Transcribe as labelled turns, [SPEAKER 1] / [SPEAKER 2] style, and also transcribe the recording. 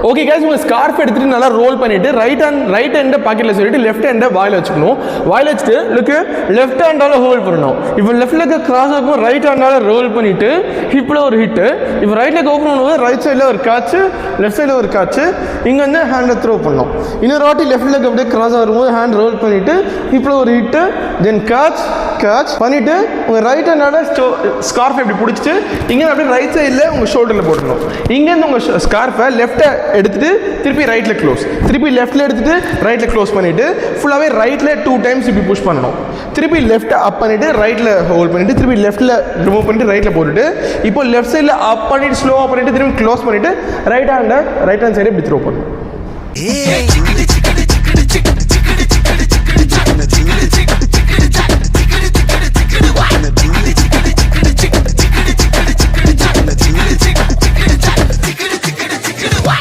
[SPEAKER 1] Okay guys, உங்கள் scarf எடுத்துகிட்டு நல்லா ரோல் பண்ணிவிட்டு ரைட் ஹேண்டை பாக்கெட்டில் சொல்லிட்டு லெஃப்ட் ஹேண்டை வாயில் வச்சுக்கணும். வாயில் வச்சுட்டு லுக்கு லெஃப்ட் ஹேண்டால் ஹோல்ட் பண்ணணும். இப்போ லெஃப்ட் லெக் கிராஸ் ஆகும் ரைட் ஹேண்டால் ரோல் பண்ணிவிட்டு ஹிப்பில் ஒரு ஹிட்டு. இப்போ ரைட் லெக் ஓப்பன் பண்ணும்போது ரைட் சைடில் ஒரு கேட்ச்சு, லெஃப்ட் சைடில் ஒரு கேட்ச்சு. இங்கே வந்து ஹேண்டை த்ரோ பண்ணணும். இன்னொரு வாட்டி லெஃப்ட் லெக் அப்படியே கிராஸ் ஆகும்போது ஹேண்ட் ரோல் பண்ணிவிட்டு ஹிப்பில் ஒரு ஹிட்டு, தென் கேட்ச் பண்ணிவிட்டு உங்கள் ரைட் ஹேண்டால் ஸ்கார்ஃப் இப்படி பிடிச்சிட்டு இங்கே அப்படியே ரைட் சைடில் உங்கள் ஷோல்டரில் போடணும். இங்கேருந்து உங்கள் ஸ்கார்ஃபை லெஃப்ட்டை எடுத்துகிட்டு திருப்பி ரைட்டில் க்ளோஸ், திருப்பி லெஃப்ட்டில் எடுத்துகிட்டு ரைட்டில் க்ளோஸ் பண்ணிவிட்டு ஃபுல்லாகவே ரைட்டில் 2 டைம்ஸ் இப்படி புஷ் பண்ணணும். திருப்பி லெஃப்ட்டை அப் பண்ணிவிட்டு ரைட்டில் ஹோல்ட் பண்ணிவிட்டு திருப்பி லெஃப்ட்டில் ரிமூவ் பண்ணிட்டு ரைட்டில் போட்டுட்டு இப்போ லெஃப்ட் சைடில் அப் பண்ணிவிட்டு ஸ்லோவாக பண்ணிவிட்டு திருப்பி க்ளோஸ் பண்ணிவிட்டு ரைட் ஹேண்ட் சைடு இப்படி த்ரோ பண்ணணும்.